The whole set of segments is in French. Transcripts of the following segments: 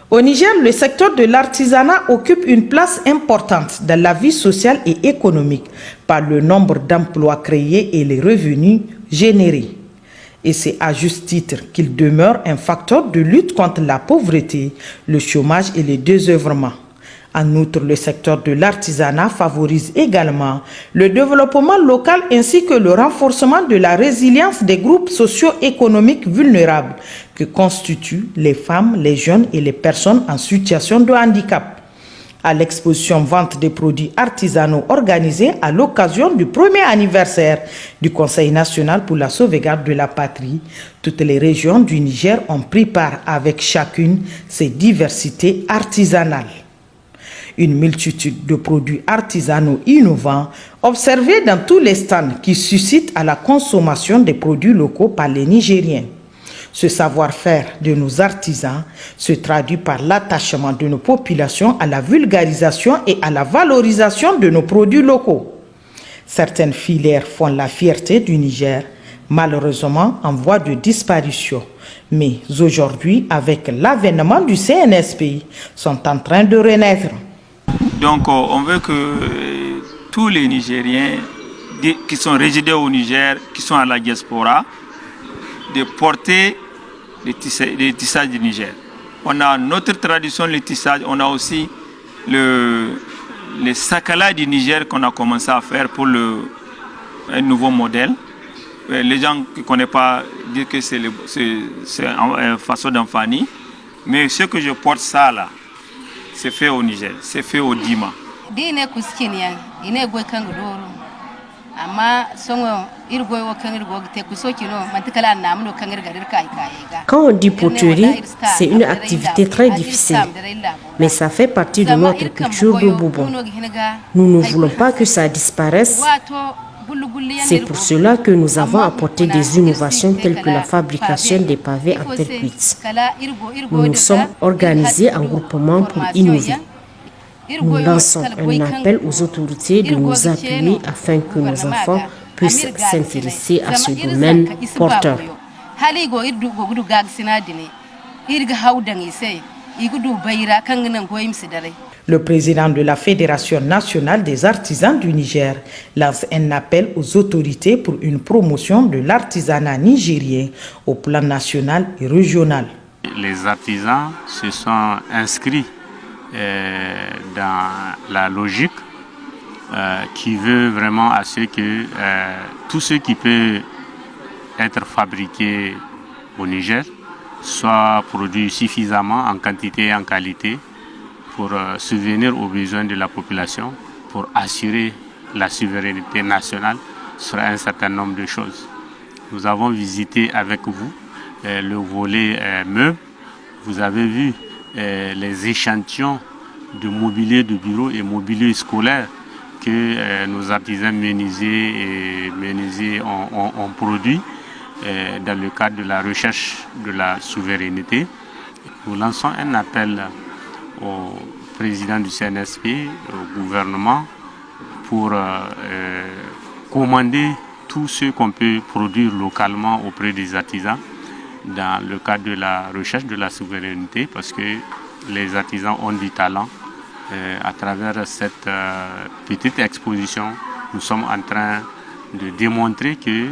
Au Niger, le secteur de l'artisanat occupe une place importante dans la vie sociale et économique par le nombre d'emplois créés et les revenus générés. Et c'est à juste titre qu'il demeure un facteur de lutte contre la pauvreté, le chômage et le désœuvrement. En outre, le secteur de l'artisanat favorise également le développement local ainsi que le renforcement de la résilience des groupes socio-économiques vulnérables que constituent les femmes, les jeunes et les personnes en situation de handicap. À l'exposition vente des produits artisanaux organisée à l'occasion du premier anniversaire du Conseil national pour la sauvegarde de la patrie, toutes les régions du Niger ont pris part avec chacune ses diversités artisanales. Une multitude de produits artisanaux innovants observés dans tous les stands qui suscitent à la consommation des produits locaux par les Nigériens. Ce savoir-faire de nos artisans se traduit par l'attachement de nos populations à la vulgarisation et à la valorisation de nos produits locaux. Certaines filières font la fierté du Niger, malheureusement en voie de disparition. Mais aujourd'hui, avec l'avènement du CNSP, sont en train de renaître. Donc on veut que tous les Nigériens qui sont résidés au Niger, qui sont à la diaspora, de porter les tissages du Niger. On a notre tradition, le tissage, on a aussi les sakala du Niger qu'on a commencé à faire pour un nouveau modèle. Les gens qui ne connaissent pas disent que c'est une façon d'enfani, mais ce que je porte ça là, c'est fait au Niger, c'est fait au Dima. Quand on dit poterie, c'est une activité très difficile, mais ça fait partie de notre culture de Boubon. Nous ne voulons pas que ça disparaisse. C'est pour cela que nous avons apporté des innovations telles que la fabrication des pavés en terre cuite. Nous nous sommes organisés en groupement pour innover. Nous lançons un appel aux autorités de nous appuyer afin que nos enfants puissent s'intéresser à ce domaine porteur. Le président de la Fédération nationale des artisans du Niger lance un appel aux autorités pour une promotion de l'artisanat nigérien au plan national et régional. Les artisans se sont inscrits dans la logique qui veut vraiment à ce que tout ce qui peut être fabriqué au Niger soit produit suffisamment en quantité et en qualité pour subvenir aux besoins de la population, pour assurer la souveraineté nationale sur un certain nombre de choses. Nous avons visité avec vous le volet meubles. Vous avez vu les échantillons de mobilier de bureau et mobilier scolaire que nos artisans menuisiers ont produit dans le cadre de la recherche de la souveraineté. Nous lançons un appel au président du CNSP, au gouvernement, pour commander tout ce qu'on peut produire localement auprès des artisans dans le cadre de la recherche de la souveraineté, parce que les artisans ont du talent. À travers cette petite exposition, nous sommes en train de démontrer qu'il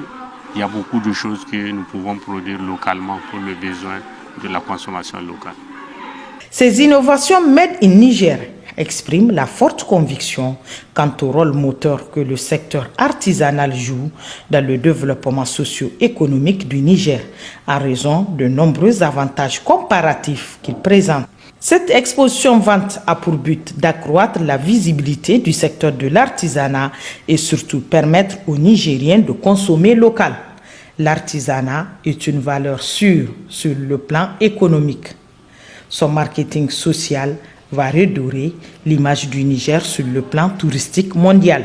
y a beaucoup de choses que nous pouvons produire localement pour le besoin de la consommation locale. Ces innovations Made in Niger expriment la forte conviction quant au rôle moteur que le secteur artisanal joue dans le développement socio-économique du Niger, en raison de nombreux avantages comparatifs qu'il présente. Cette exposition vente a pour but d'accroître la visibilité du secteur de l'artisanat et surtout permettre aux Nigériens de consommer local. L'artisanat est une valeur sûre sur le plan économique. Son marketing social va redorer l'image du Niger sur le plan touristique mondial.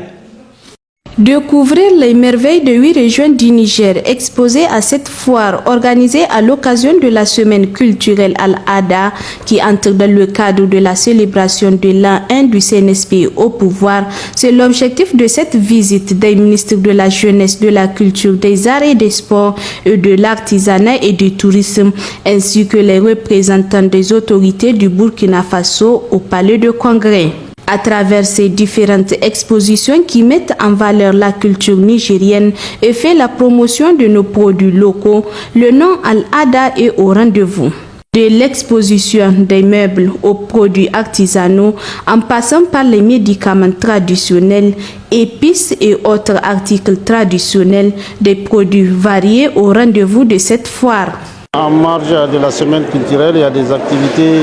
Découvrir les merveilles de 8 régions du Niger exposées à cette foire organisée à l'occasion de la semaine culturelle Al-Ada qui entre dans le cadre de la célébration de l'an 1 du CNSP au pouvoir. C'est l'objectif de cette visite des ministres de la Jeunesse, de la Culture, des Arts et des Sports et de l'Artisanat et du Tourisme ainsi que les représentants des autorités du Burkina Faso au Palais de Congrès. À travers ces différentes expositions qui mettent en valeur la culture nigérienne et fait la promotion de nos produits locaux, le nom Al-Ada est au rendez-vous. De l'exposition des meubles aux produits artisanaux, en passant par les médicaments traditionnels, épices et autres articles traditionnels, des produits variés au rendez-vous de cette foire. En marge de la semaine culturelle, il y a des activités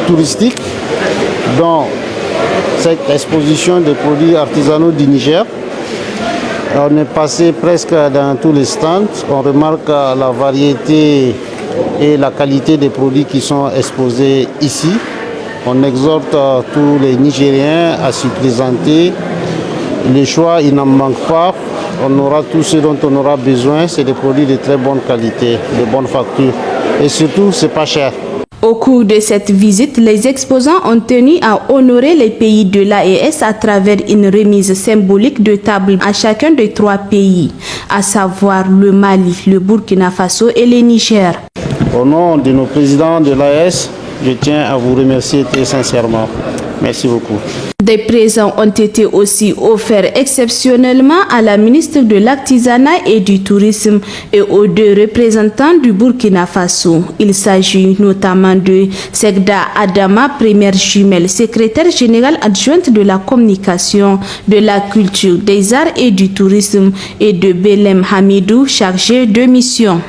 touristiques, dont cette exposition des produits artisanaux du Niger. On est passé presque dans tous les stands. On remarque la variété et la qualité des produits qui sont exposés ici. On exhorte tous les Nigériens à s'y présenter. Les choix, il n'en manque pas. On aura tout ce dont on aura besoin. C'est des produits de très bonne qualité, de bonne facture. Et surtout, c'est pas cher. Au cours de cette visite, les exposants ont tenu à honorer les pays de l'AES à travers une remise symbolique de table à chacun des 3 pays, à savoir le Mali, le Burkina Faso et le Niger. Au nom de nos présidents de l'AES, je tiens à vous remercier très sincèrement. Merci beaucoup. Des présents ont été aussi offerts exceptionnellement à la ministre de l'Artisanat et du Tourisme et aux 2 représentants du Burkina Faso. Il s'agit notamment de Segda Adama, première jumelle, secrétaire générale adjointe de la communication, de la culture, des arts et du tourisme, et de Belem Hamidou, chargé de mission.